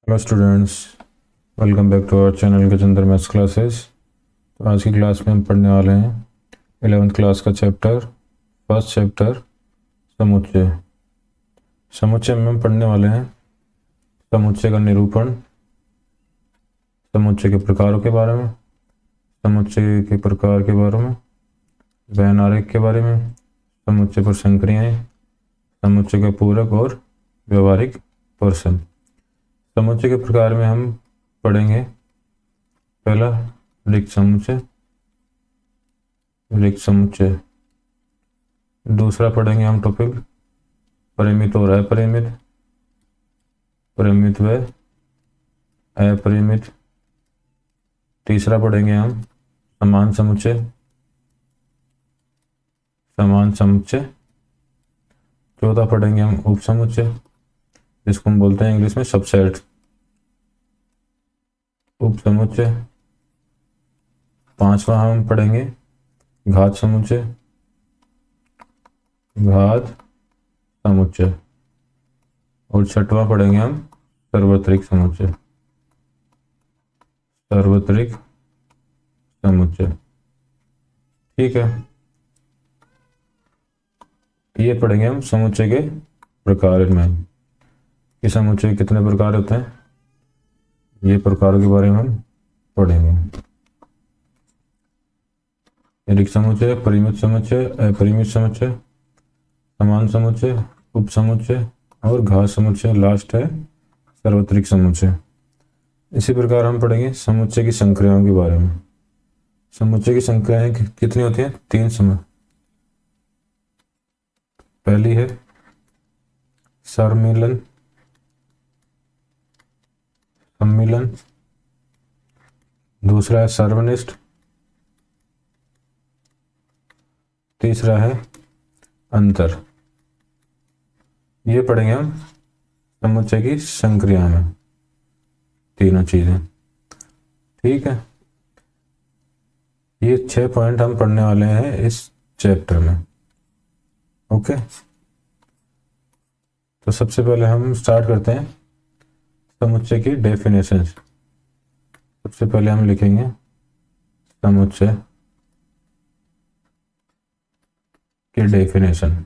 Hello students, welcome back to our channel Gajendra maths classes. तो आज की क्लास में हम पढ़ने वाले हैं 11th क्लास का फर्स्ट चैप्टर समुच्चय। समुच्चय में हम पढ़ने वाले हैं समुच्चय का निरूपण, समुच्चय के प्रकारों के बारे में, समुच्चय के प्रकार के बारे में, वेन आरेख के बारे में, समुच्चय पर संक्रियाएं, समुच्चय के पूरक और व्यवहारिक प्रश्न। समुच्चय के प्रकार में हम पढ़ेंगे पहला रिक्त समुच्चय, दूसरा पढ़ेंगे हम टॉपिक परिमित और अपरिमित, परिमित व अपरिमित। तीसरा पढ़ेंगे हम समान समुच्चय। चौथा पढ़ेंगे हम उपसमुच्चय, जिसको हम बोलते हैं इंग्लिश में सबसेट, उपसमुच्चय। पांचवा हम पढ़ेंगे घात समुच्चय, और छठवां पढ़ेंगे हम सार्वत्रिक समुच्चय। ठीक है, ये पढ़ेंगे हम समुच्चय के प्रकार में कि समुच्चय कितने प्रकार होते हैं, ये प्रकारों के बारे में हम पढ़ेंगे। रिक्त समुच्चय, परिमित समुच्चय, अपरिमित समुच्चय, समान समुच्चय, उपसमुच्चय और घात समुच्चय। लास्ट है सार्वत्रिक समुच्चय। इसी प्रकार हम पढ़ेंगे समुच्चय की संक्रियाओं के बारे में। समुच्चय की संक्रियाएं कितनी होती हैं? 3 पहली है सम्मिलन, दूसरा है सर्वनिष्ठ, तीसरा है अंतर। ये पढ़ेंगे हम समुच्चय की संक्रिया में, तीनों चीजें। ठीक है, ये 6 पॉइंट हम पढ़ने वाले हैं इस चैप्टर में। ओके, तो सबसे पहले हम स्टार्ट करते हैं समुच्चय की डेफिनेशन। सबसे पहले हम लिखेंगे समुच्चय की डेफिनेशन।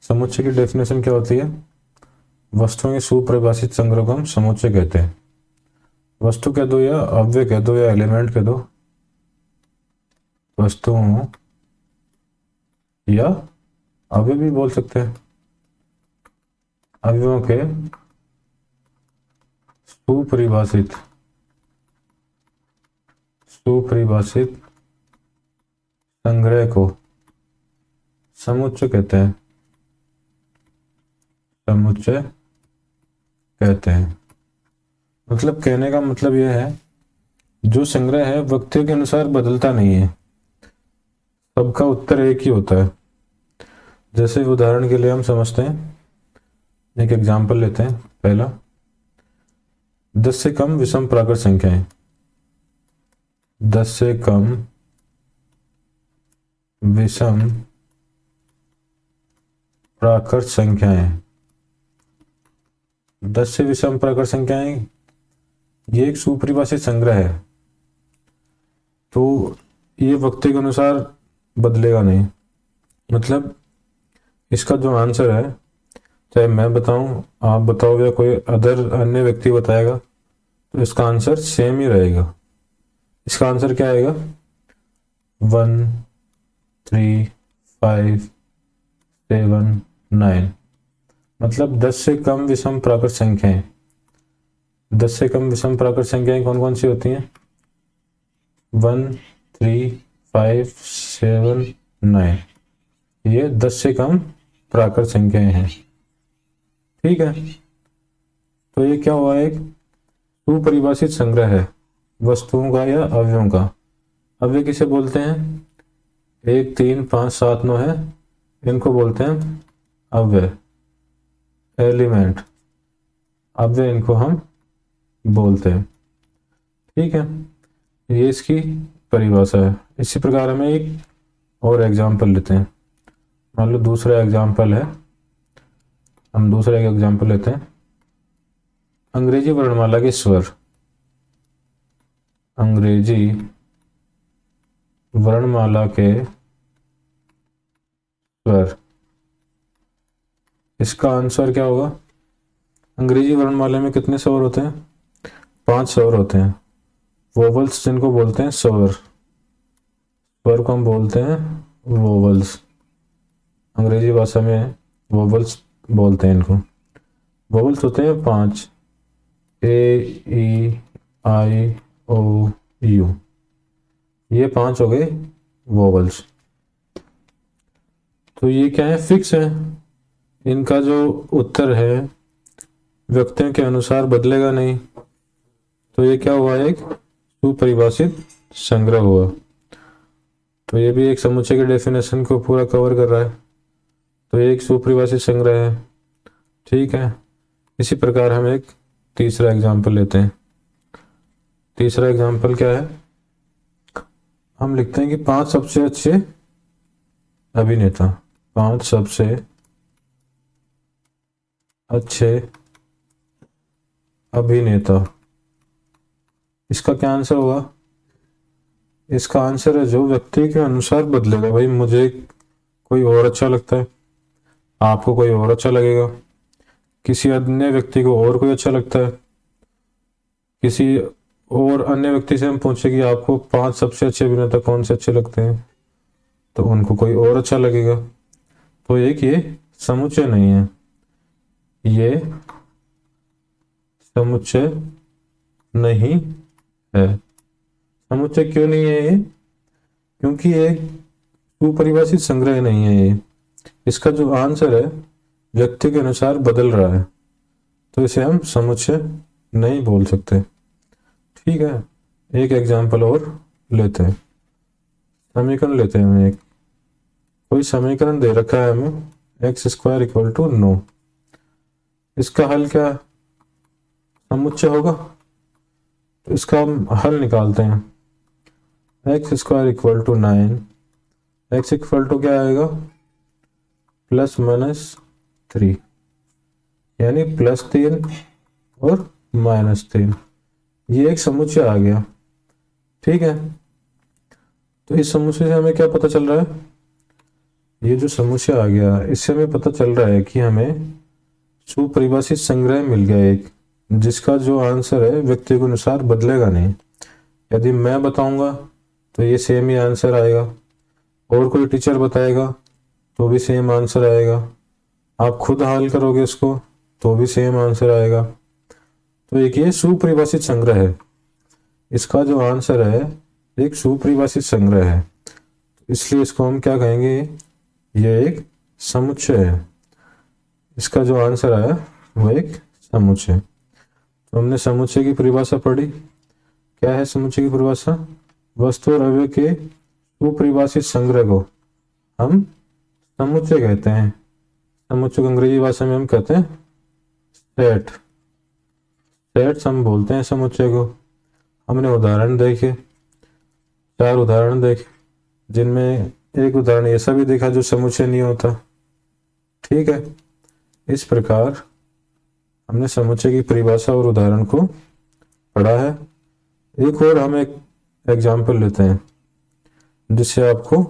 समुच्चय की डेफिनेशन क्या होती है? वस्तुओं के सुपरिभाषित संग्रह को हम समुच्चय कहते हैं। वस्तु कह दो या अव्यय कह दो या एलिमेंट कह दो, वस्तुओं या अव्यय भी बोल सकते हैं। अवयवों के सुपरिभाषित संग्रह को समुच्चय कहते हैं। मतलब कहने का मतलब यह है, जो संग्रह है व्यक्तियों के अनुसार बदलता नहीं है, सबका उत्तर एक ही होता है। जैसे उदाहरण के लिए हम समझते हैं, एक एग्जाम्पल लेते हैं। पहला, 10 से कम विषम प्राकृत संख्याएं। 10 से कम विषम प्राकृत संख्याएं। 10 से विषम प्राकृत संख्याएं, ये एक सुपरिभाषित संग्रह है, तो ये व्यक्ति के अनुसार बदलेगा नहीं। मतलब इसका जो आंसर है, चाहे मैं बताऊं, आप बताओ या कोई अन्य व्यक्ति बताएगा, तो इसका आंसर सेम ही रहेगा। इसका आंसर क्या आएगा? 1, 3, 5, 7, 9। मतलब 10 से कम विषम प्राकृत संख्याएं। 10 से कम विषम प्राकृत संख्याएं कौन कौन सी होती हैं? 1, 3, 5, 7, 9। ये 10 से कम प्राकृत संख्याएं हैं। ठीक है, तो ये क्या हुआ? एक सुपरिभाषित संग्रह है वस्तुओं का या अवयवों का। अवयव किसे बोलते हैं? 1, 3, 5, 7, 9 है, इनको बोलते हैं अव्यय, एलिमेंट, अव्यय इनको हम बोलते हैं। ठीक है, ये इसकी परिभाषा है। इसी प्रकार हमें एक और एग्जाम्पल लेते हैं। मान लो दूसरा एग्जाम्पल है, हम दूसरा एक एग्जाम्पल लेते हैं। अंग्रेजी वर्णमाला के स्वर, अंग्रेजी वर्णमाला के स्वर, इसका आंसर क्या होगा? अंग्रेजी वर्णमाला में कितने स्वर होते हैं? 5 स्वर होते हैं। वोवल्स जिनको बोलते हैं स्वर, स्वर को हम बोलते हैं वोवल्स, अंग्रेजी भाषा में वोवल्स बोलते हैं इनको। वोवल्स होते हैं 5, ए, ई, आई, ओ, यू, ये 5 हो गए वोवल्स। तो ये क्या है? फिक्स है। इनका जो उत्तर है व्यक्तियों के अनुसार बदलेगा नहीं। तो ये क्या हुआ? एक सुपरिभाषित संग्रह हुआ। तो ये भी एक समुच्चय के डेफिनेशन को पूरा कवर कर रहा है। तो ये एक सुपरिभाषित संग्रह है। ठीक है, इसी प्रकार हम एक तीसरा एग्जाम्पल लेते हैं। तीसरा एग्जाम्पल क्या है? हम लिखते हैं कि 5 सबसे अच्छे अभिनेता, 5 सबसे अच्छे अभिनेता। इसका क्या आंसर होगा? इसका आंसर है जो व्यक्ति के अनुसार बदलेगा। भाई मुझे कोई और अच्छा लगता है, आपको कोई और अच्छा लगेगा, किसी अन्य व्यक्ति को और कोई अच्छा लगता है, किसी और अन्य व्यक्ति से हम पूछे कि आपको 5 सबसे अच्छे अभिनेता कौन से अच्छे लगते हैं, तो उनको कोई और अच्छा लगेगा। तो एक ये समुच्चय नहीं है, ये समुच्चय नहीं है। समुच्चय क्यों नहीं है ये? क्योंकि ये सुपरिभाषित संग्रह नहीं है। ये इसका जो आंसर है व्यक्ति के अनुसार बदल रहा है, तो इसे हम समुच्चय नहीं बोल सकते। ठीक है, एक एग्जाम्पल और लेते हैं। समीकरण लेते हैं हम। एक कोई समीकरण दे रखा है हमें, x² = 9। इसका हल क्या समुच्चय होगा? तो इसका हम हल निकालते हैं। x² = 9, x क्या आएगा? +-3, यानी +3 और -3। ये एक समुच्चय आ गया। ठीक है, तो इस समुच्चय से हमें क्या पता चल रहा है? ये जो समुच्चय आ गया इससे हमें पता चल रहा है कि हमें सुपरिभाषित संग्रह मिल गया एक, जिसका जो आंसर है व्यक्ति के अनुसार बदलेगा नहीं। यदि मैं बताऊंगा तो ये सेम ही आंसर आएगा, और कोई टीचर बताएगा तो भी सेम आंसर आएगा, आप खुद हल करोगे इसको तो भी सेम आंसर आएगा। तो एक ये सुपरिभाषित संग्रह है, इसका जो आंसर है एक सुपरिभाषित संग्रह है, इसलिए इसको हम क्या कहेंगे? ये एक समुच्चय है। इसका जो आंसर आया वो एक समुच्चय। तो हमने समुच्चय की परिभाषा पढ़ी। क्या है समुच्चय की परिभाषा? वस्तु और अवयव के सुपरिभाषित संग्रह को हम समुच्चय कहते हैं। समुच्चय को अंग्रेजी भाषा में हम कहते हैं सेट। सेट्स हम बोलते हैं समुच्चय को। हमने उदाहरण देखे, 4 उदाहरण देखे, जिनमें एक उदाहरण ऐसा भी देखा जो समुच्चय नहीं होता। ठीक है, इस प्रकार हमने समुच्चय की परिभाषा और उदाहरण को पढ़ा है। एक और हम एक एग्जाम्पल लेते हैं जिससे आपको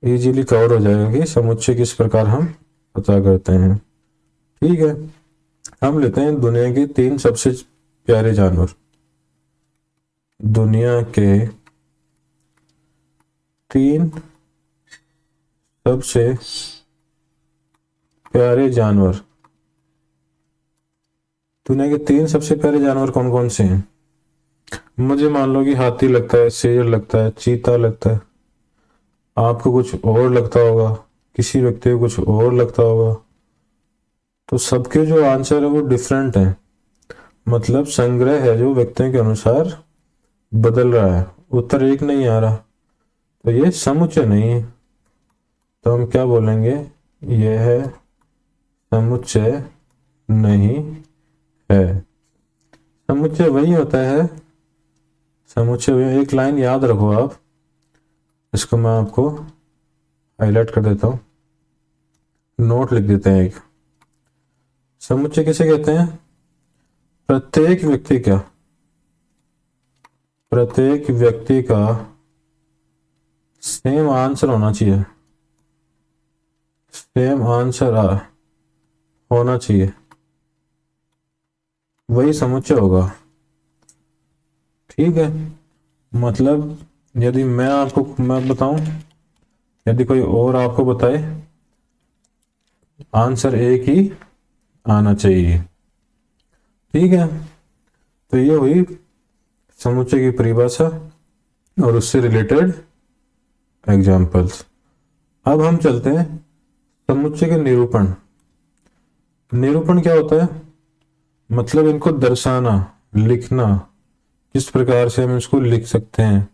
इजीली कवर हो जाएगा कि समुच्चय किस प्रकार हम पता करते हैं। ठीक है, हम लेते हैं दुनिया के 3 सबसे प्यारे जानवर। दुनिया के 3 सबसे प्यारे जानवर। दुनिया के 3 सबसे प्यारे जानवर कौन कौन से हैं? मुझे मान लो कि हाथी लगता है, शेर लगता है, चीता लगता है, आपको कुछ और लगता होगा, किसी व्यक्ति को कुछ और लगता होगा। तो सबके जो आंसर है वो डिफरेंट है, मतलब संग्रह है जो व्यक्तियों के अनुसार बदल रहा है, उत्तर एक नहीं आ रहा, तो ये समुच्चय नहीं है। तो हम क्या बोलेंगे? यह है समुच्चय नहीं है। समुच्चय वही होता है, समुच्चय एक लाइन याद रखो आप, इसको मैं आपको हाईलाइट कर देता हूँ, नोट लिख देते हैं एक। समुच्चय किसे कहते हैं? प्रत्येक व्यक्ति का सेम आंसर होना चाहिए, सेम आंसर होना चाहिए, वही समुच्चय होगा। ठीक है, मतलब यदि मैं बताऊं, यदि कोई और आपको बताए, आंसर एक ही आना चाहिए। ठीक है, तो ये हुई समुच्चय की परिभाषा और उससे रिलेटेड एग्जाम्पल्स। अब हम चलते हैं समुच्चय के निरूपण। निरूपण क्या होता है? मतलब इनको दर्शाना, लिखना, किस प्रकार से हम इसको लिख सकते हैं,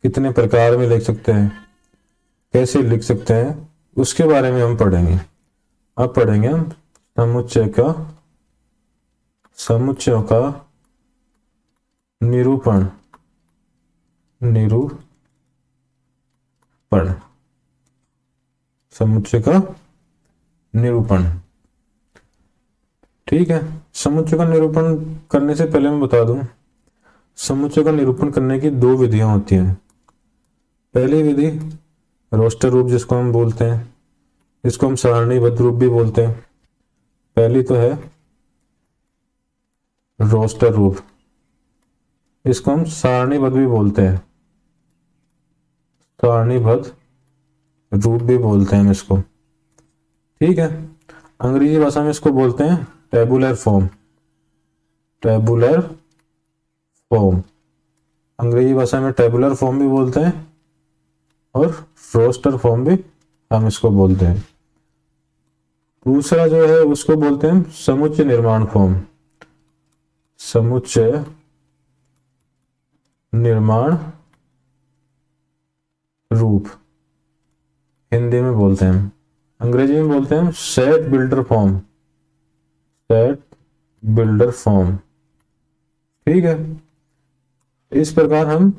कितने प्रकार में लिख सकते हैं, कैसे लिख सकते हैं, उसके बारे में हम पढ़ेंगे। अब पढ़ेंगे हम समुच्चयों का निरूपण। समुच्चय का निरूपण। ठीक है, समुच्चय का निरूपण करने से पहले मैं बता दूं, समुच्चय का निरूपण करने की दो विधियां होती हैं। पहली विधि रोस्टर रूप, जिसको हम बोलते हैं, इसको हम सारणीबद्ध रूप भी बोलते हैं। पहली तो है रोस्टर रूप, इसको हम सारणीबद्ध भी बोलते हैं, सारणीबद्ध रूप भी बोलते हैं हम इसको। ठीक है, अंग्रेजी भाषा में इसको बोलते हैं टेबुलर फॉर्म। टेबुलर फॉर्म, अंग्रेजी भाषा में टेबुलर फॉर्म भी बोलते हैं और रोस्टर फॉर्म भी हम इसको बोलते हैं। दूसरा जो है उसको बोलते हैं समुच्चय निर्माण फॉर्म। समुच्चय निर्माण रूप हिंदी में बोलते हैं, अंग्रेजी में बोलते हैं set builder form. Set builder form. ठीक है, इस प्रकार हम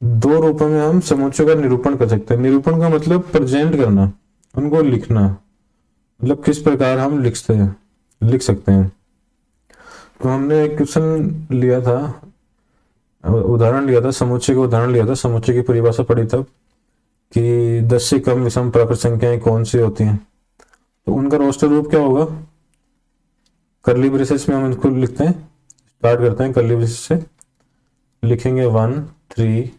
दो रूपों में हम समुच्चय का निरूपण कर सकते हैं। निरूपण का मतलब प्रेजेंट करना, उनको लिखना, मतलब किस प्रकार हम लिख सकते हैं। तो हमने एक क्वेश्चन लिया था, उदाहरण लिया था, समुच्चय का उदाहरण लिया था, समुच्चय की परिभाषा पढ़ी तब कि 10 से कम विषम प्राकृत संख्याएं कौन सी होती हैं। तो उनका रोस्टर रूप क्या होगा? कर्ली ब्रेसेस में हम इनको लिखते हैं, स्टार्ट करते हैं कर्ली ब्रेसेस से, लिखेंगे 1 3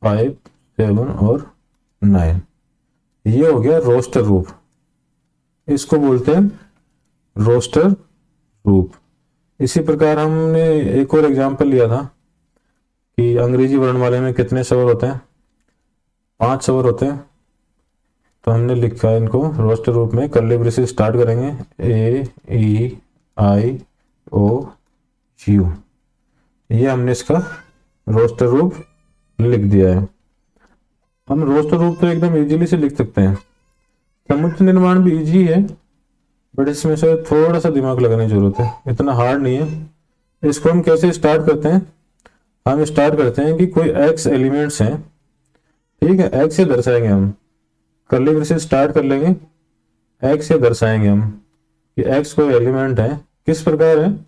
5 7 और 9। ये हो गया रोस्टर रूप, इसको बोलते हैं रोस्टर रूप। इसी प्रकार हमने एक और एग्जाम्पल लिया था कि अंग्रेजी वर्णमाला में कितने स्वर होते हैं? 5 स्वर होते हैं। तो हमने लिखा है इनको रोस्टर रूप में, कर्ली ब्रेसेस स्टार्ट करेंगे ए ई आई ओ यू। ये हमने इसका रोस्टर रूप लिख दिया है। हम रोस्टर रूप तो एकदम इजीली से लिख सकते हैं। समुच्चय निर्माण भी इजी है, बट इसमें से थोड़ा सा दिमाग लगाने की जरूरत है, इतना हार्ड नहीं है। इसको हम कैसे स्टार्ट करते हैं? हम स्टार्ट करते हैं कि कोई एक्स एलिमेंट्स हैं, ठीक है, एक्स से दर्शाएंगे हम, कर्ली ब्रेसेस स्टार्ट कर लेंगे, एक्स से दर्शाएंगे हम कि एक्स कोई एलिमेंट है। किस प्रकार है?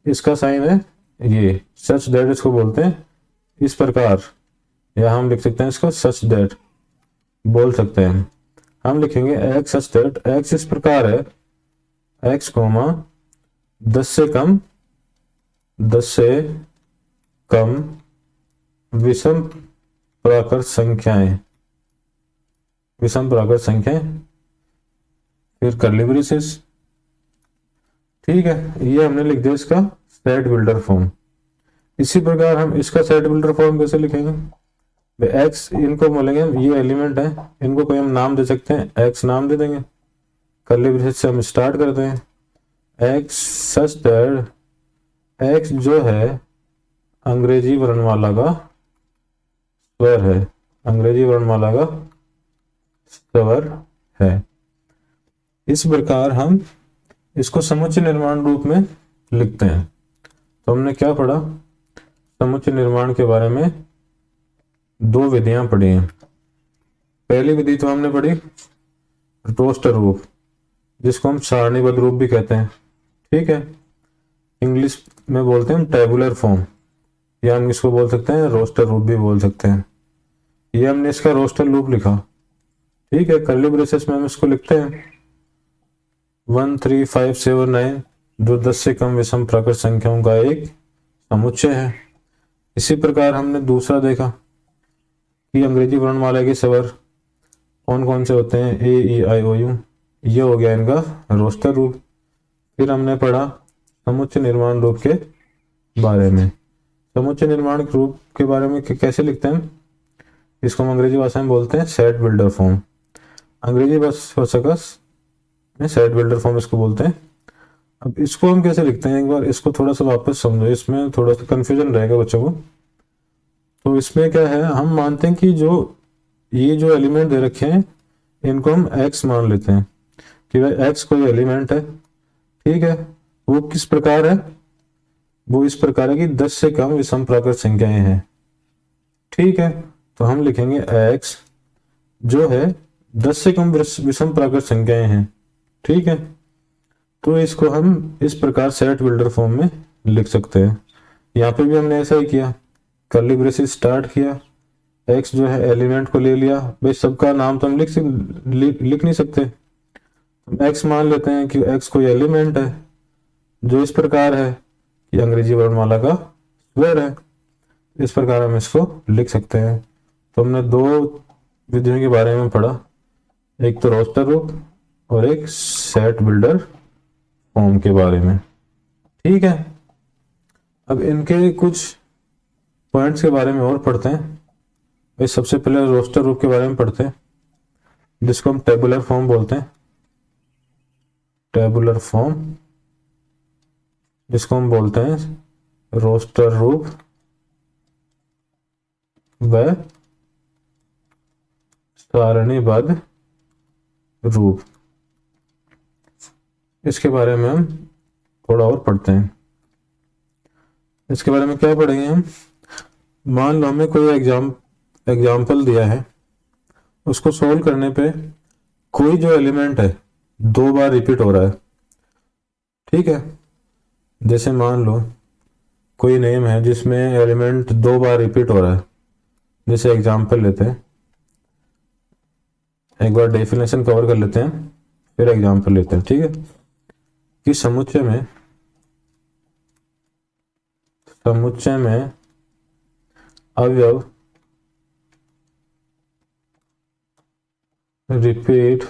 इसका साइन है ये, सच दैट इसको बोलते हैं, इस प्रकार, या हम लिख सकते हैं इसको सच दैट बोल सकते हैं। हम लिखेंगे एक्स सच दैट, एक्स इस प्रकार है, एक्स कोमा 10 से कम विषम प्राकृत संख्याएं, फिर कर्ली ब्रेसेस। ठीक है, ये हमने लिख दिया इसका सेट बिल्डर फॉर्म। इसी प्रकार हम इसका सेट बिल्डर फॉर्म कैसे लिखेंगे? एक्स, इनको बोलेंगे ये एलिमेंट है, इनको कोई हम नाम दे सकते हैं, एक्स नाम दे देंगे। कर्ली ब्रेसेस से हम स्टार्ट करते हैं एक्स सच दैट, एक्स जो है अंग्रेजी वर्णमाला का स्वर है, अंग्रेजी वर्णमाला का स्वर है। इस प्रकार हम इसको समुच्चय निर्माण रूप में लिखते हैं। तो हमने क्या पढ़ा? समुच्चय निर्माण के बारे में दो विधियां पढ़ी हैं। पहली विधि तो हमने पढ़ी रोस्टर रूप, जिसको हम सारणीबद्ध रूप भी कहते हैं। ठीक है, इंग्लिश में बोलते हैं हम टेबुलर फॉर्म, या हम इसको बोल सकते हैं रोस्टर रूप भी बोल सकते हैं। ये हमने इसका रोस्टर रूप लिखा, ठीक है। कर्ली ब्रेसेस में हम इसको लिखते हैं 13579, जो 10 से कम विषम प्राकृत संख्याओं का एक समुच्चय है। इसी प्रकार हमने दूसरा देखा कि अंग्रेजी वर्णमाला के स्वर कौन कौन से होते हैं, ए ई आई ओ यू, ये हो गया इनका रोस्टर रूप। फिर हमने पढ़ा समुच्चय निर्माण रूप के बारे में। समुच्चय निर्माण रूप के बारे में कैसे लिखते हैं, इसको हम अंग्रेजी भाषा में बोलते हैं सेट बिल्डर फॉर्म। अंग्रेजी भाषा में सेट बिल्डर फॉर्म इसको बोलते हैं। अब इसको हम कैसे लिखते हैं, एक बार इसको थोड़ा सा वापस समझो, इसमें थोड़ा सा कंफ्यूजन रहेगा बच्चों को। तो इसमें क्या है, हम मानते हैं कि ये जो एलिमेंट दे रखे हैं इनको हम x मान लेते हैं कि भाई x कोई एलिमेंट है, ठीक है। वो किस प्रकार है, वो इस प्रकार है कि 10 से कम विषम प्राकृत संख्याएं हैं, ठीक है। तो हम लिखेंगे x जो है 10 से कम विषम प्राकृत संख्याएं हैं, ठीक है। तो इसको हम इस प्रकार सेट बिल्डर फॉर्म में लिख सकते हैं। यहाँ पे भी हमने ऐसा ही किया, कर्ली ब्रेसेस स्टार्ट किया, x जो है एलिमेंट को ले लिया। भाई सबका नाम तो हम लिख नहीं सकते, हम x मान लेते हैं कि x कोई एलिमेंट है जो इस प्रकार है कि अंग्रेजी वर्णमाला का स्वर है। इस प्रकार हम इसको लिख सकते हैं। तो हमने दो विधियों के बारे में पढ़ा, एक तो रोस्टर रूप और एक सेट बिल्डर फॉर्म के बारे में, ठीक है। अब इनके कुछ पॉइंट्स के बारे में और पढ़ते हैं। भाई सबसे पहले रोस्टर रूप के बारे में पढ़ते हैं, जिसको हम टेबुलर फॉर्म बोलते हैं। टेबुलर फॉर्म, जिसको हम बोलते हैं रोस्टर रूप व सारणीबद्ध रूप। इसके बारे में हम थोड़ा और पढ़ते हैं। इसके बारे में क्या पढ़ेंगे हम, मान लो हमें कोई एग्जाम्पल दिया है, उसको सोल्व करने पे कोई जो एलिमेंट है 2 बार रिपीट हो रहा है, ठीक है। जैसे मान लो कोई नेम है जिसमें एलिमेंट 2 बार रिपीट हो रहा है। जैसे एग्जाम्पल लेते हैं, एक बार डेफिनेशन कवर कर लेते हैं फिर एग्जाम्पल लेते हैं, ठीक है। कि समुच्चय में अवयव रिपीट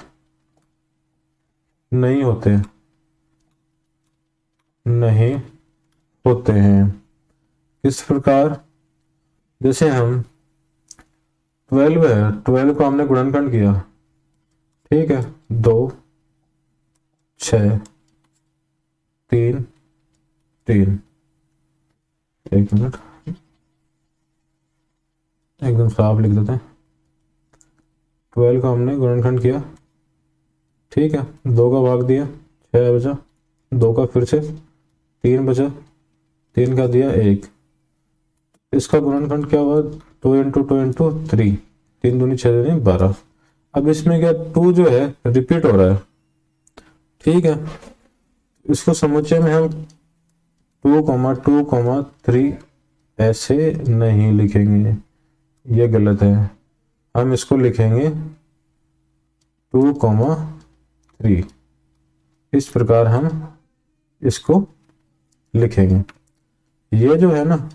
नहीं होते हैं। इस प्रकार जैसे हम 12 है, 12 को हमने गुणनखंड किया, ठीक है, 2 6 3 3। एक मिनट, एकदम साफ लिख देते हैं। 12 का हमने गुणनखंड किया, ठीक है, 2 का भाग दिया, 6 बचा, 2 का फिर से 3 बचा, 3 का दिया 1। इसका गुणनखंड क्या हुआ, 2 इंटू 2 इंटू 3, 3 दूनी 6 दूनी 12। अब इसमें क्या 2 जो है रिपीट हो रहा है, ठीक है। इसको समुच्चय में हम 2, 3 ऐसे नहीं लिखेंगे, ये गलत है। हम इसको लिखेंगे 2, 3। इस प्रकार हम इसको लिखेंगे। ये जो है ना,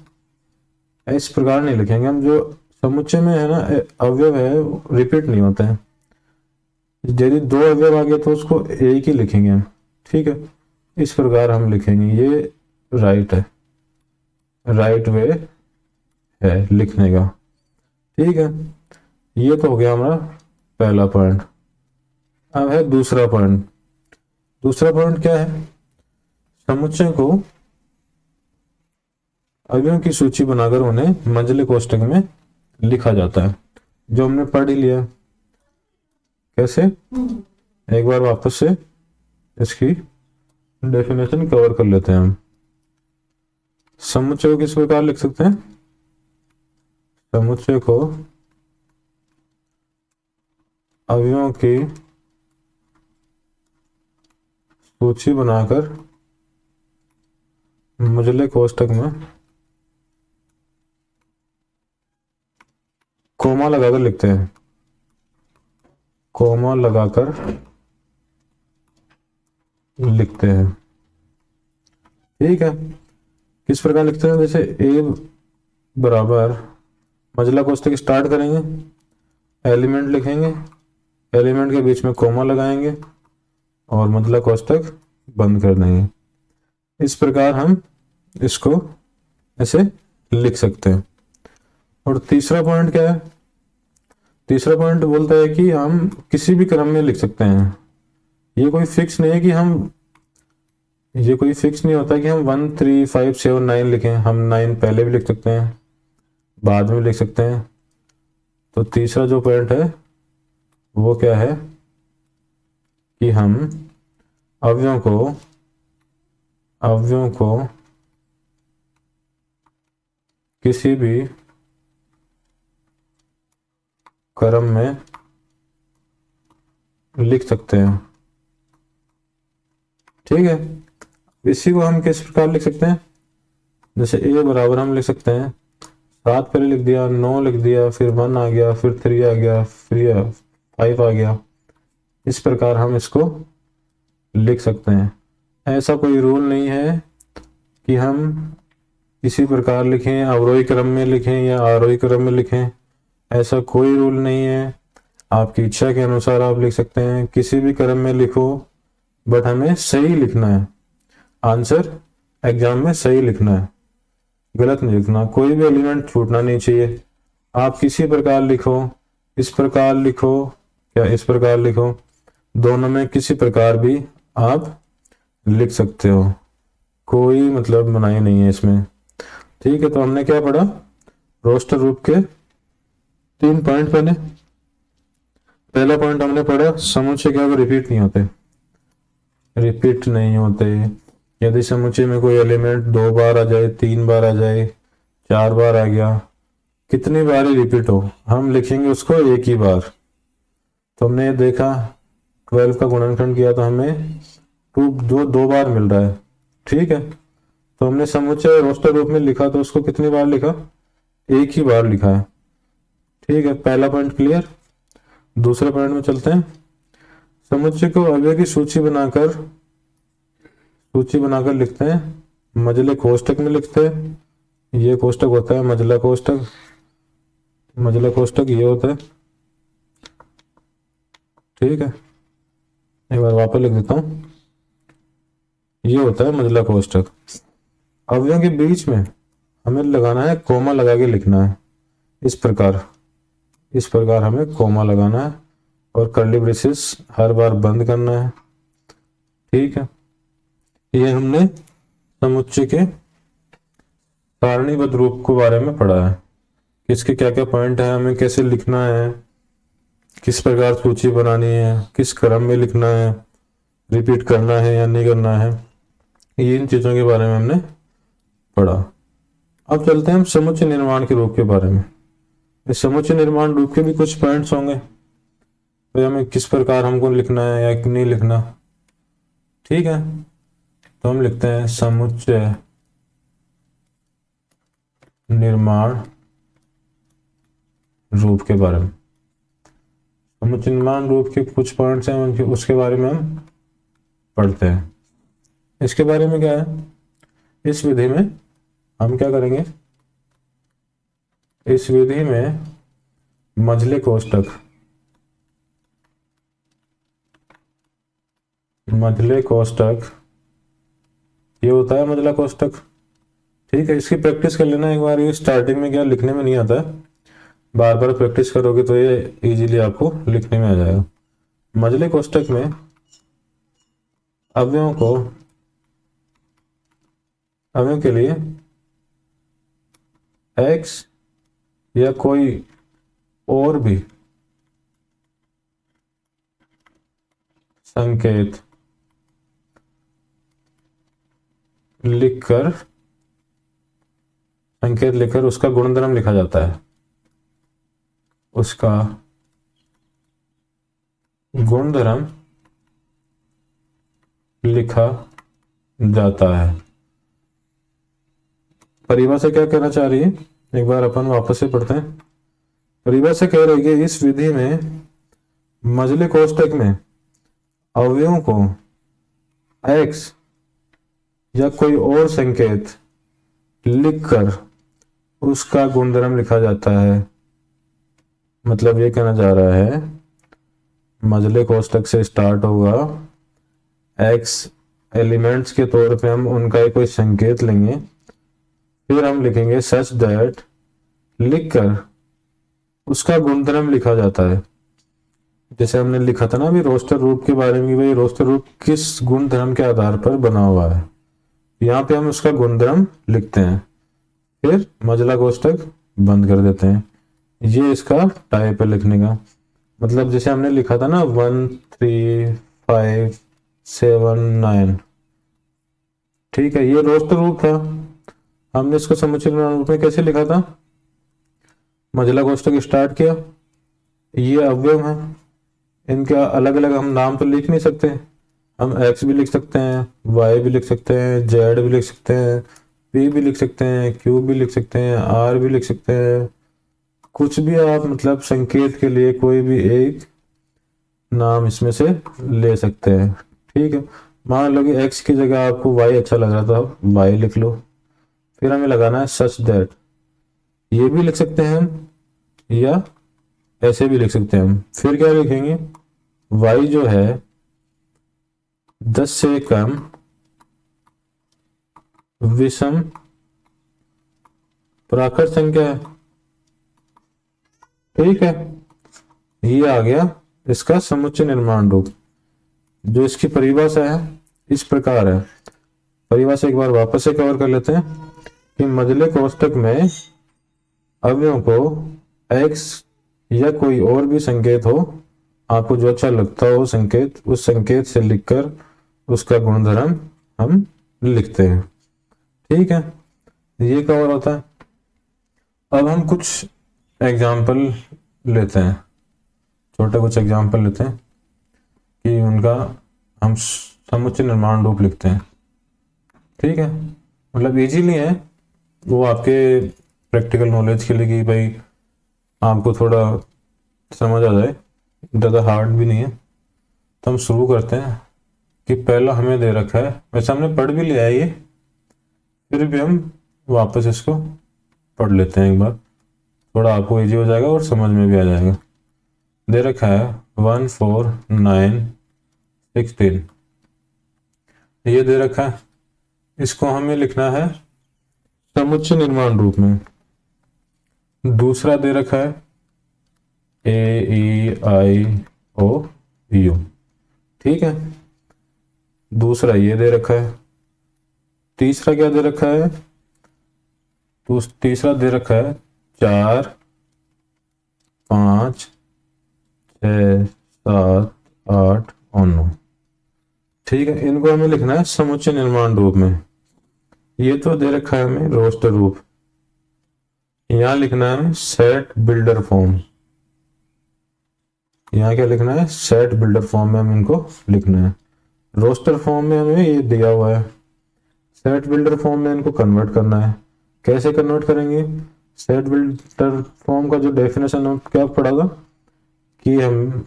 इस प्रकार नहीं लिखेंगे हम। जो समुच्चय में है ना अवयव है रिपीट नहीं होते हैं। यदि 2 अवयव आ गए तो उसको एक ही लिखेंगे हम, ठीक है। इस प्रकार हम लिखेंगे, ये राइट है, राइट वे है लिखने का, ठीक है। ये तो हो गया हमारा पहला पॉइंट। अब है दूसरा पॉइंट। दूसरा पॉइंट क्या है, समुच्चय को अवयवों की सूची बनाकर उन्हें मंझले कोष्ठक में लिखा जाता है, जो हमने पढ़ ही लिया। कैसे, एक बार वापस से इसकी डेफिनेशन कवर कर लेते हैं हम। समुच्चय को किस प्रकार लिख सकते हैं, समुच्चय को अवयवों की सूची बनाकर मझले कोष्ठक में कोमा लगाकर लिखते हैं, कोमा लगाकर लिखते हैं। ठीक है, किस प्रकार लिखते हैं? जैसे ए बराबर मझला कोष्ठक स्टार्ट करेंगे, एलिमेंट लिखेंगे, एलिमेंट के बीच में कोमा लगाएंगे और मझला कोष्ठक बंद कर देंगे। इस प्रकार हम इसको ऐसे लिख सकते हैं। और तीसरा पॉइंट क्या है? तीसरा पॉइंट बोलता है कि हम किसी भी क्रम में लिख सकते हैं। ये कोई फिक्स नहीं है कि हम, ये कोई फिक्स नहीं होता कि हम 1 3 5 7 9 लिखें। हम 9 पहले भी लिख सकते हैं, बाद में लिख सकते हैं। तो तीसरा जो पॉइंट है वो क्या है कि हम अवयवों को किसी भी क्रम में लिख सकते हैं। ठीक है, इसी को हम किस प्रकार लिख सकते हैं? जैसे ए बराबर हम लिख सकते हैं 7 पहले लिख दिया, 9 लिख दिया, फिर 1 आ गया, फिर 3 आ गया, फिर 5 आ गया। इस प्रकार हम इसको लिख सकते हैं। ऐसा कोई रूल नहीं है कि हम इसी प्रकार लिखें, अवरोही क्रम में लिखें या आरोही क्रम में लिखें। ऐसा कोई रूल नहीं है, आपकी इच्छा के अनुसार आप लिख सकते हैं। किसी भी क्रम में लिखो, बट हमें सही लिखना है। आंसर एग्जाम में सही लिखना है, गलत नहीं लिखना। कोई भी एलिमेंट छूटना नहीं चाहिए। आप किसी प्रकार लिखो, इस प्रकार लिखो या इस प्रकार लिखो, दोनों में किसी प्रकार भी आप लिख सकते हो, कोई मतलब मनाही नहीं है इसमें। ठीक है, तो हमने क्या पढ़ा? रोस्टर रूप के 3 पॉइंट पहले। पहला पॉइंट हमने पढ़ा समुच्चय क्या वो रिपीट नहीं होते, रिपीट नहीं होते। यदि समुच्चय में कोई एलिमेंट 2 बार आ जाए, 3 बार आ जाए, 4 बार आ गया, कितनी बार ही रिपीट हो, हम लिखेंगे उसको एक ही बार। तो हमने ये देखा 12 का गुणनखंड किया तो हमें 2 बार मिल रहा है। ठीक है, तो हमने समुच्चय रोस्टर रूप में लिखा तो उसको कितनी बार लिखा? एक ही बार लिखा है। ठीक है, पहला पॉइंट क्लियर। दूसरे पॉइंट में चलते हैं। समुच्चय को अवयव की सूची बनाकर लिखते हैं, मझले कोष्ठक में लिखते हैं। ये कोष्ठक होता है मझला कोष्ठक, मझला कोष्ठक ये होता है। ठीक है, एक बार वापस लिख देता हूं, ये होता है मझला कोष्ठक। अवयवों के बीच में हमें लगाना है, कोमा लगा के लिखना है। इस प्रकार हमें कोमा लगाना है और कर्ली ब्रेसेस हर बार बंद करना है। ठीक है, ये हमने समुच्चय के सारणीबद्ध रूप के बारे में पढ़ा है, किसके क्या क्या पॉइंट है, हमें कैसे लिखना है, किस प्रकार सूची बनानी है, किस क्रम में लिखना है, रिपीट करना है या नहीं करना है, इन चीजों के बारे में हमने पढ़ा। अब चलते हैं हम समुच्चय निर्माण के रूप के बारे में। इस समुच्चय निर्माण रूप के भी कुछ पॉइंट्स होंगे, तो हमें किस प्रकार हमको लिखना है या नहीं लिखना। ठीक है, तो हम लिखते हैं समुच्चय निर्माण रूप के बारे में। समुच्चय निर्माण रूप के कुछ पॉइंट्स हैं, उसके बारे में हम पढ़ते हैं। इसके बारे में क्या है? इस विधि में हम क्या करेंगे? इस विधि में मझले कोष्ठक ये होता है मझला कोष्ठक। ठीक है, इसकी प्रैक्टिस कर लेना एक बार। ये स्टार्टिंग में क्या लिखने में नहीं आता है, बार बार प्रैक्टिस करोगे तो ये इजीली आपको लिखने में आ जाएगा। मझले कोष्ठक में अवयवों के लिए x या कोई और भी संकेत लिखकर उसका गुणधर्म लिखा जाता है, उसका गुणधर्म लिखा जाता है। परिभाषा क्या कहना चाह रही है, एक बार अपन वापस से पढ़ते हैं। परिभाषा कह रही है कि इस विधि में मझले कोष्ठक में अवयवों को x या कोई और संकेत लिखकर उसका गुणधर्म लिखा जाता है। मतलब ये कहना चाह रहा है मझले कोष्ठक से स्टार्ट होगा, x एलिमेंट्स के तौर पे हम उनका एक कोई संकेत लेंगे, फिर हम लिखेंगे सच दैट, लिखकर उसका गुणधर्म लिखा जाता है। जैसे हमने लिखा था ना अभी रोस्टर रूप के बारे में, भाई रोस्टर रूप किस गुणधर्म के आधार पर बना हुआ है, यहाँ पे हम उसका गुणधर्म लिखते हैं, फिर मझला कोष्ठक बंद कर देते हैं। ये इसका टाइप है लिखने का। मतलब जैसे हमने लिखा था ना 1 3 5 7 9, ठीक है, ये रोस्टर रूप था। हमने इसको समुच्चय निर्माण रूप में कैसे लिखा था, मझला कोष्ठक स्टार्ट किया, ये अवयव है, इनका अलग अलग हम नाम तो लिख नहीं सकते, हम x भी लिख सकते हैं, y भी लिख सकते हैं, z भी लिख सकते हैं, p भी लिख सकते हैं, q भी लिख सकते हैं, r भी लिख सकते हैं, कुछ भी आप मतलब संकेत के लिए कोई भी एक नाम इसमें से ले सकते हैं। ठीक है, मान लो कि x की जगह आपको y अच्छा लग रहा था, y लिख लो। फिर हमें लगाना है सच दैट, ये भी लिख सकते हैं हम या ऐसे भी लिख सकते हैं हम। फिर क्या लिखेंगे, y जो है 10 से कम विषम प्राकृत संख्या है। ठीक है, ये आ गया इसका समुच्चय निर्माण रूप। जो इसकी परिभाषा है इस प्रकार है। परिभाषा एक बार वापस से कवर कर लेते हैं कि मझले कोष्ठक में अवयवों को x या कोई और भी संकेत हो, आपको जो अच्छा लगता हो संकेत, उस संकेत से लिखकर उसका गुणधर्म हम लिखते हैं। ठीक है, ये कवर होता है। अब हम कुछ एग्जाम्पल लेते हैं, छोटे कुछ एग्जाम्पल लेते हैं कि उनका हम समुच्चय निर्माण रूप लिखते हैं। ठीक है, मतलब इजीली है वो आपके प्रैक्टिकल नॉलेज के लिए कि भाई आपको थोड़ा समझ आ जाए, ज़्यादा हार्ड भी नहीं है। तो हम शुरू करते हैं कि पहला हमें दे रखा है, वैसे हमने पढ़ भी लिया है ये, फिर भी हम वापस इसको पढ़ लेते हैं एक बार, थोड़ा आपको इजी हो जाएगा और समझ में भी आ जाएगा। दे रखा है 1 4 9 16, ये दे रखा है, इसको हमें लिखना है समुच्चय निर्माण रूप में। दूसरा दे रखा है AEIOU, ठीक है, दूसरा ये दे रखा है। तीसरा क्या दे रखा है, तीसरा दे रखा है 4 5 6 7 8 और 9। ठीक है, इनको हमें लिखना है समुच्चय निर्माण रूप में। ये तो दे रखा है हमें रोस्टर रूप, यहाँ लिखना है हमें सेट बिल्डर फॉर्म। यहाँ क्या लिखना है, सेट बिल्डर फॉर्म में हम इनको लिखना है। रोस्टर फॉर्म में हमें ये दिया हुआ है, सेट बिल्डर फॉर्म में इनको कन्वर्ट करना है। कैसे कन्वर्ट करेंगे, सेट बिल्डर फॉर्म का जो डेफिनेशन है क्या पढ़ा था कि हम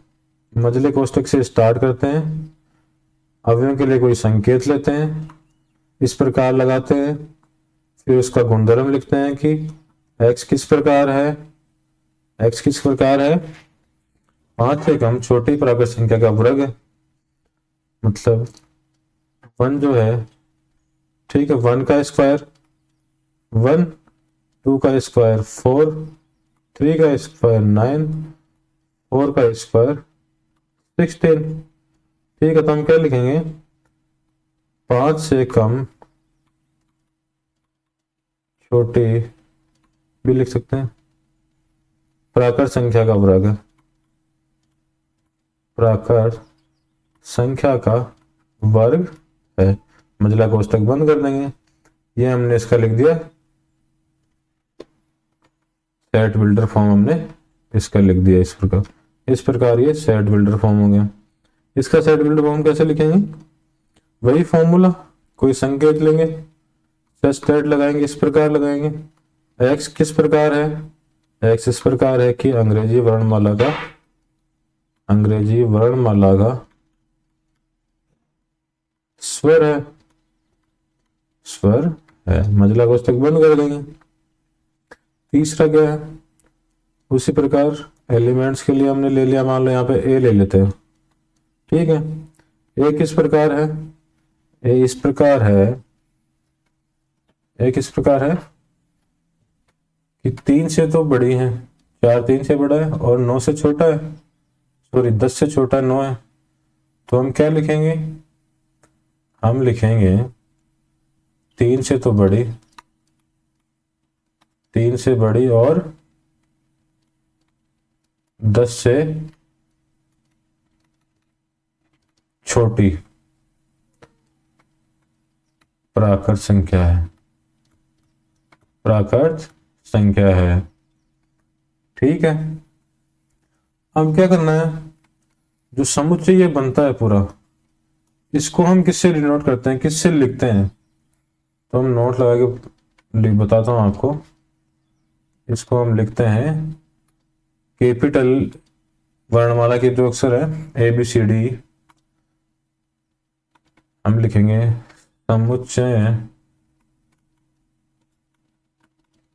मझले कोष्ठक से स्टार्ट करते हैं, अवयवों के लिए कोई संकेत लेते हैं, इस प्रकार लगाते हैं, फिर उसका गुणधर्म लिखते हैं कि x किस प्रकार है, x किस प्रकार है 5 से कम छोटी प्राकृत संख्या का वर्ग है। मतलब 1 जो है, ठीक है, 1 का स्क्वायर 1, 2 का स्क्वायर 4, 3 का स्क्वायर 9, 4 का स्क्वायर 16। ठीक है, तो हम क्या लिखेंगे, 5 से कम छोटी भी लिख सकते हैं, प्राकृत संख्या का वर्ग है, प्राकृत संख्या का वर्ग है। मझला कोष्ठक बंद कर देंगे, ये हमने इसका लिख दिया सेट बिल्डर फॉर्म, हमने इसका लिख दिया इस प्रकार ये सेट बिल्डर फॉर्म हो गया। इसका सेट बिल्डर फॉर्म कैसे लिखेंगे, वही फॉर्मूला, कोई संकेत लेंगे, जस्ट दैट लगाएंगे, इस प्रकार लगाएंगे। एक्स किस प्रकार है, एक्स इस प्रकार है कि अंग्रेजी वर्णमाला का स्वर है, स्वर है, मंझला कोष्ठक बंद कर देंगे। तीसरा क्या है, उसी प्रकार एलिमेंट्स के लिए हमने ले लिया, मान लो यहाँ पे ए ले लेते हैं, ठीक है। ए किस प्रकार है, ए इस प्रकार है, ए किस प्रकार है कि 3 से तो बड़ी है, 4 3 से बड़ा है और 9 से छोटा है, सॉरी 10 से छोटा 9 है। तो हम क्या लिखेंगे, हम लिखेंगे 3 से तो बड़ी, 3 से बड़ी और 10 से छोटी प्राकृत संख्या है, प्राकृत संख्या है, ठीक है। अब क्या करना है, जो समुच्चय ये बनता है पूरा, इसको हम किससे डिनोट करते हैं, किससे लिखते हैं। तो हम नोट लगा के बताता हूं आपको। इसको हम लिखते हैं कैपिटल वर्णमाला के जो अक्षर है ABCD, हम लिखेंगे समुच्चय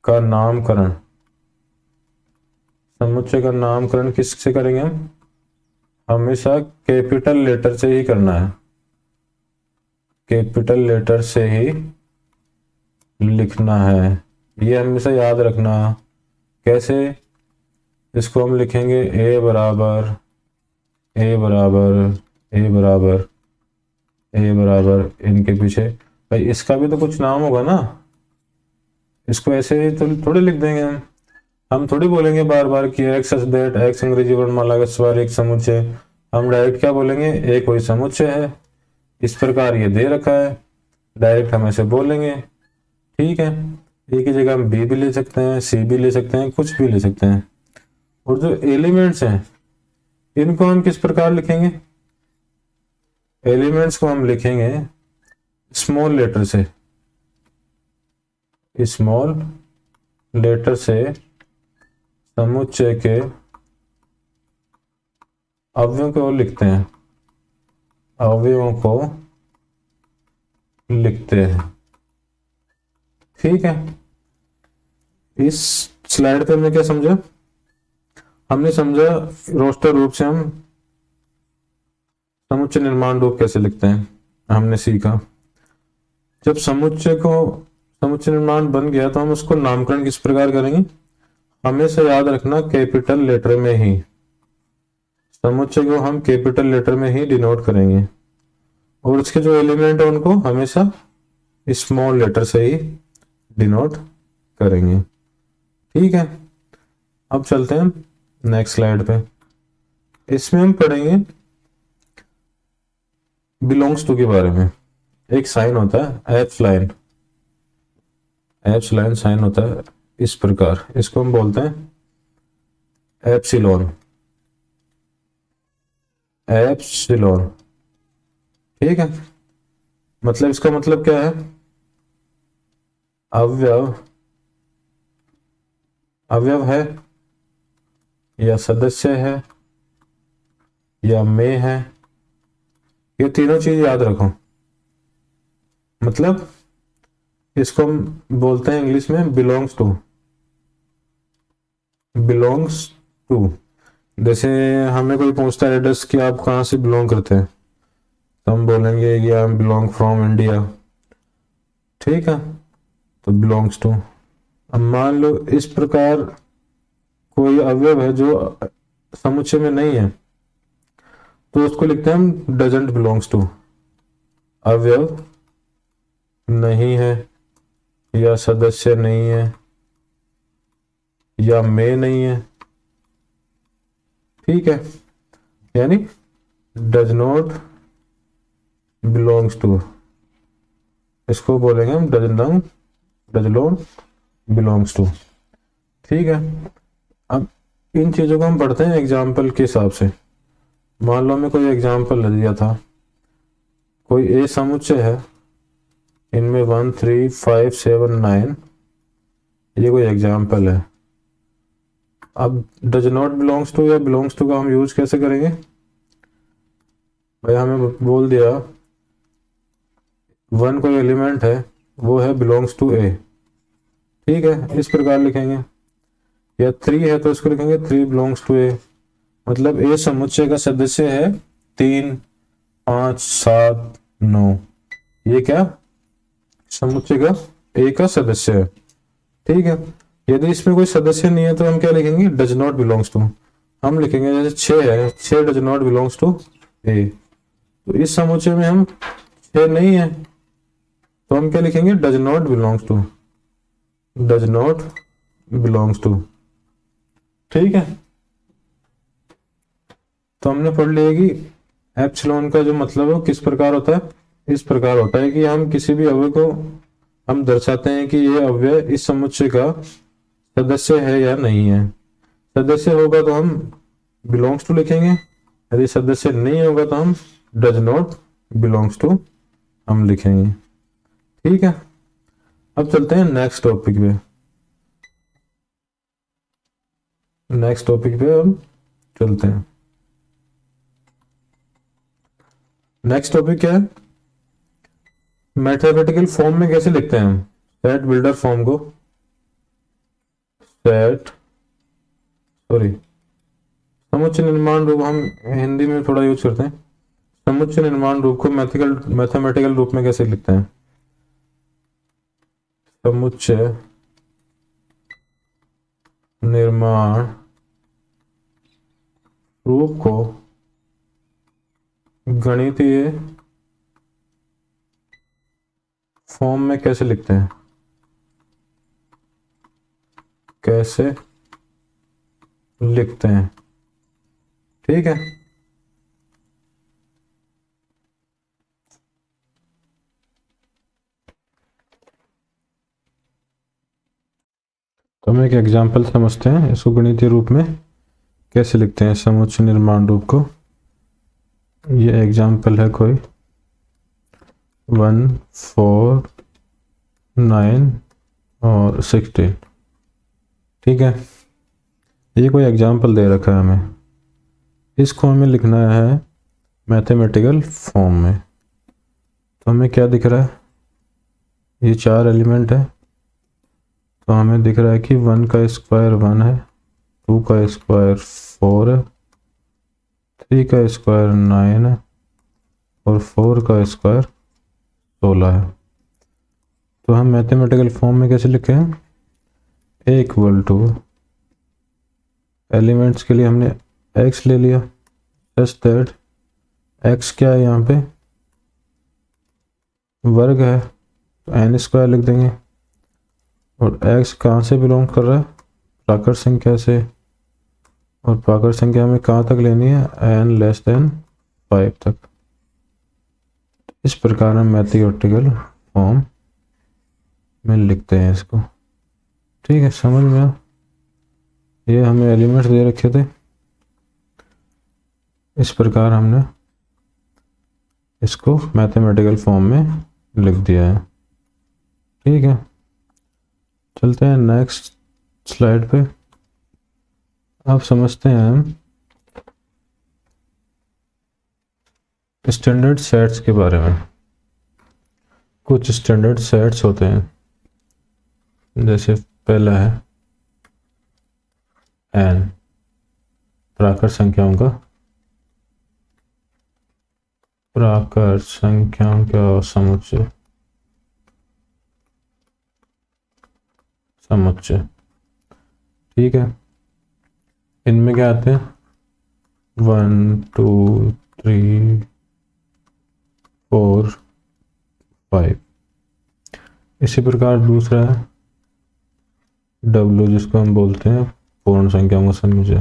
का नामकरण, समुच्चय का नामकरण किससे करेंगे हम, हमेशा कैपिटल लेटर से ही करना है, कैपिटल लेटर से ही लिखना है, ये हमेशा याद रखना। कैसे, इसको हम लिखेंगे A बराबर A बराबर A बराबर A बराबर, इनके पीछे भाई इसका भी तो कुछ नाम होगा ना, इसको ऐसे ही तो थोड़ी लिख देंगे हम थोड़ी बोलेंगे बार बार कि एक्स सच दैट एक्स अंग्रेजी वर्णमाला का स्वर एक समुच्चय। हम डायरेक्ट क्या बोलेंगे, एक कोई समुच्चय है, इस प्रकार ये दे रखा है, डायरेक्ट हम ऐसे बोलेंगे, ठीक है। ए की जगह हम बी भी ले सकते हैं, सी भी ले सकते हैं, कुछ भी ले सकते हैं। और जो एलिमेंट्स हैं इनको हम किस प्रकार लिखेंगे, एलिमेंट्स को हम लिखेंगे स्मॉल लेटर से, स्मॉल लेटर से समुच्चय के अवयवों को लिखते हैं, अवयवों को लिखते हैं, ठीक है। इस स्लाइड पे हमने क्या समझा, हमने समझा रोस्टर रूप से हम समुच्चय निर्माण रूप कैसे लिखते हैं, हमने सीखा। जब समुच्चय निर्माण बन गया तो हम उसको नामकरण किस प्रकार करेंगे, हमेशा याद रखना कैपिटल लेटर में ही, समुच्चय को हम कैपिटल लेटर में ही डिनोट करेंगे और उसके जो एलिमेंट है उनको हमेशा स्मॉल लेटर से ही डिनोट करेंगे, ठीक है। अब चलते हैं नेक्स्ट स्लाइड पे। इसमें हम पढ़ेंगे बिलोंग्स टू के बारे में। एक साइन होता है एप्सिलॉन, एप्सिलॉन साइन होता है इस प्रकार, इसको हम बोलते हैं एप्सिलॉन, एप्सिलॉन, ठीक है। मतलब इसका मतलब क्या है, अवयव, अवयव है या सदस्य है या में है, ये तीनों चीज याद रखो। मतलब इसको हम बोलते हैं इंग्लिश में बिलोंग्स टू, बिलोंग्स टू। जैसे हमें कोई पूछता है एड्रेस कि आप कहाँ से बिलोंग करते हैं, तो हम बोलेंगे कि I am belong from India, ठीक है, तो बिलोंग्स टू। अब मान लो इस प्रकार कोई अवयव है जो समुच्चय में नहीं है तो उसको लिखते हैं हम डजंट बिलोंग्स टू, अवयव नहीं है या सदस्य नहीं है या में नहीं है, ठीक है, यानी डज नॉट बिलोंग्स टू, इसको बोलेंगे हम डज नॉट बिलोंग्स टू, ठीक है। अब इन चीजों को हम पढ़ते हैं एग्जाम्पल के हिसाब से। मान लो हमें कोई एग्जाम्पल दिया था, कोई ए समुच्चय है इनमें 1 3 5 7 9, ये कोई एग्जाम्पल है। अब डज नॉट बिलोंग्स टू या बिलोंग्स टू का हम यूज कैसे करेंगे? भाई हमें बोल दिया 1 कोई एलिमेंट है, वो है बिलोंग्स टू ए, ठीक है, इस प्रकार लिखेंगे। या 3 है तो इसको लिखेंगे 3 बिलोंग्स टू ए, मतलब ए समुच्चय का सदस्य है 3 5 7 9, ये क्या समुच्चय का ए का सदस्य है, ठीक है। यदि इसमें कोई सदस्य नहीं है तो हम क्या लिखेंगे? Does not belongs to. हम लिखेंगे जैसे 6 है, 6 does not belongs to A, तो इस समुच्चय में हम 6 नहीं है तो हम क्या लिखेंगे? Does not belongs to, does not belongs to, ठीक है। तो हमने पढ़ लिया कि एप्सिलॉन का जो मतलब है वो किस प्रकार होता है। इस प्रकार होता है कि हम किसी भी अवयव को हम दर्शाते हैं कि ये अवयव इस समुच्चय का सदस्य है या नहीं है। सदस्य होगा तो हम बिलोंग्स टू लिखेंगे, यदि सदस्य नहीं होगा तो हम डज नॉट बिलोंग्स टू हम लिखेंगे, ठीक है। अब चलते हैं नेक्स्ट टॉपिक पे। नेक्स्ट टॉपिक पे हम चलते हैं। नेक्स्ट टॉपिक क्या है? मैथमेटिकल फॉर्म में कैसे लिखते हैं हम सेट बिल्डर फॉर्म को? समुच्चय निर्माण रूप हम हिंदी में थोड़ा यूज करते हैं। समुच्चय निर्माण रूप को मैथमेटिकल रूप में कैसे लिखते हैं? समुच्चय निर्माण रूप को गणितीय फॉर्म में कैसे लिखते हैं? कैसे लिखते हैं, ठीक है। तो हम एक एग्जाम्पल समझते हैं, इसको गणितीय रूप में कैसे लिखते हैं समुच्चय निर्माण रूप को। ये एग्जाम्पल है कोई 1 4 9 और 16, ठीक है। ये कोई एग्जाम्पल दे रखा है हमें, इसको हमें लिखना है मैथमेटिकल फॉर्म में। तो हमें क्या दिख रहा है? ये 4 एलिमेंट है, तो हमें दिख रहा है कि 1 का स्क्वायर 1 है, 2 का स्क्वायर 4 है, 3 का स्क्वायर 9 है और 4 का स्क्वायर 16 है। तो हम मैथमेटिकल फॉर्म में कैसे लिखे हैं? ए इक्वल टू एलिमेंट्स के लिए हमने x ले लिया, सच दैट x क्या है यहाँ पे? वर्ग है, तो n स्क्वायर लिख देंगे। और x कहाँ से बिलोंग कर रहा है? प्राकृत संख्या से, और प्राकृत संख्या हमें कहाँ तक लेनी है? n लेस देन 5 तक। इस प्रकार हम मैथमेटिकल फॉर्म में लिखते हैं इसको, ठीक है। समझ में आ? ये हमें एलिमेंट्स दे रखे थे, इस प्रकार हमने इसको मैथमेटिकल फॉर्म में लिख दिया है, ठीक है। चलते हैं नेक्स्ट स्लाइड पे। अब समझते हैं हम स्टैंडर्ड सेट्स के बारे में। कुछ स्टैंडर्ड सेट्स होते हैं, जैसे पहला है n, प्राकृत संख्याओं का समुच्चय, ठीक है। इनमें क्या आते हैं? 1 2 3 4 5। इसी प्रकार दूसरा है W, जिसको हम बोलते हैं पूर्ण संख्याओं का समुच्चय।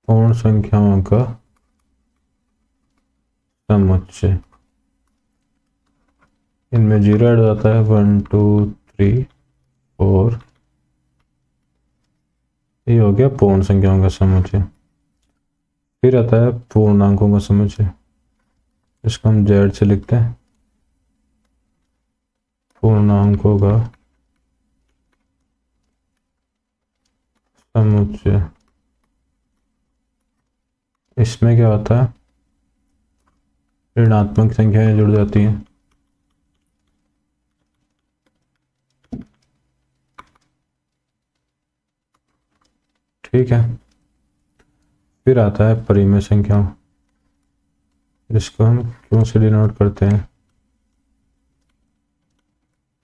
पूर्ण संख्याओं का समुच्चय, इनमें 0 ऐड जाता है, 1 2 3 4, ये हो गया पूर्ण संख्याओं का समुच्चय। फिर आता है पूर्णांकों का समुच्चय, इसको हम जेड से लिखते हैं, पूर्णांकों का समुच्चय। इसमें क्या होता है, ऋणात्मक संख्याएं जुड़ जाती हैं। ठीक है, फिर आता है परिमेय संख्याओं, जिसको हम क्यों से डिनोट करते हैं,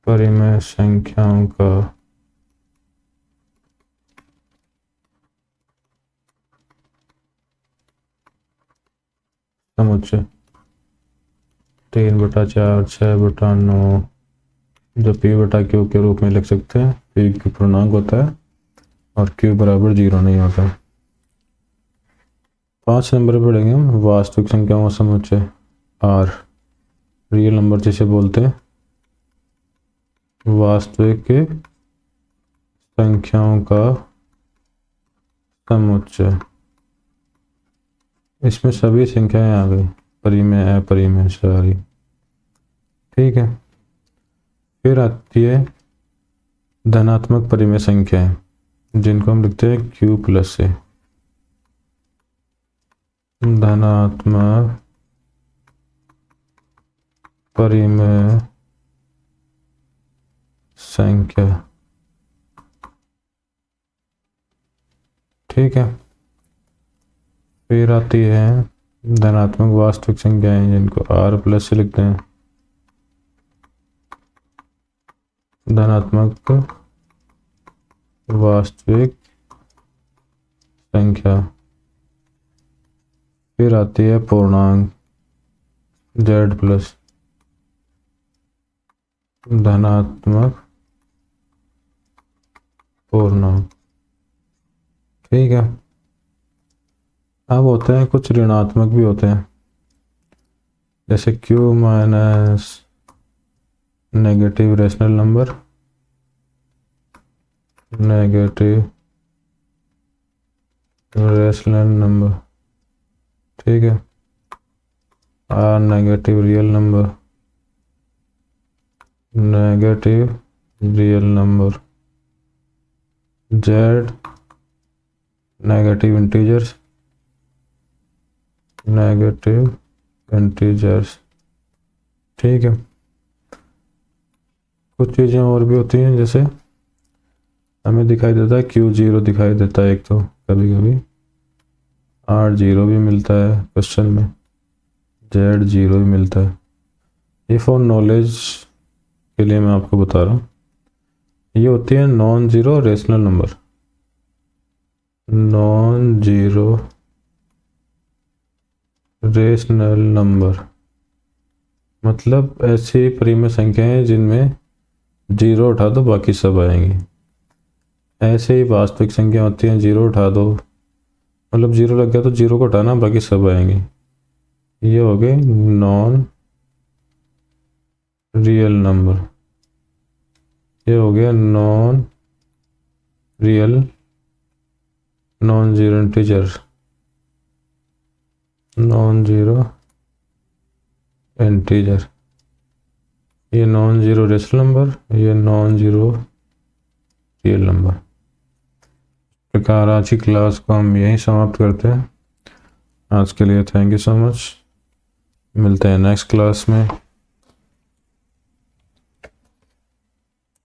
परिमेय संख्याओं का समुच्चय 3/4 6/9, जो p बटा क्यू के रूप में लिख सकते हैं। p की पूर्णांक होता है और q बराबर 0 नहीं होता। 5 नंबर पर पढ़ेंगे हम वास्तविक संख्याओं का समुच्चय r, रियल नंबर जिसे बोलते हैं, वास्तविक संख्याओं का समुच्चय। इसमें सभी संख्याएं आ गई, परिमेय अपरिमेय सारी। ठीक है, फिर आती है धनात्मक परिमेय संख्याएं, जिनको हम लिखते हैं q प्लस से। धनात्मक परिमेय संख्या। ठीक है, फिर आती है धनात्मक वास्तविक संख्याएं, जिनको r प्लस से लिखते हैं। धनात्मक वास्तविक संख्या। फिर आती है पूर्णांक z प्लस, धनात्मक पूर्णांक। ठीक है, अब होते हैं कुछ ऋणात्मक भी होते हैं, जैसे q minus negative rational number, negative rational number. ठीक है, r negative real number, negative real number. z negative integers, negative integers. ठीक है, कुछ चीज़ें और भी होती हैं, जैसे हमें दिखाई देता है q0 दिखाई देता है एक, तो कभी कभी r0 भी मिलता है क्वेश्चन में, z0 भी मिलता है। ये फॉर नॉलेज के लिए मैं आपको बता रहा हूँ। ये होती है non zero rational number, non zero rational number मतलब ऐसी परिमेय संख्याएं जिनमें जीरो उठा दो बाकी सब आएंगी। ऐसे ही वास्तविक संख्या होती हैं, जीरो उठा दो, मतलब जीरो लग गया तो जीरो को हटाना बाकी सब आएंगे। ये हो गए नॉन रियल नंबर, ये हो गया non real non zero integer, non zero integer. ये नॉन जीरो रेशनल नंबर, ये नॉन जीरो रियल नंबर। प्रकार आज की क्लास को हम यहीं समाप्त करते हैं। आज के लिए थैंक यू सो मच, मिलते हैं नेक्स्ट क्लास में।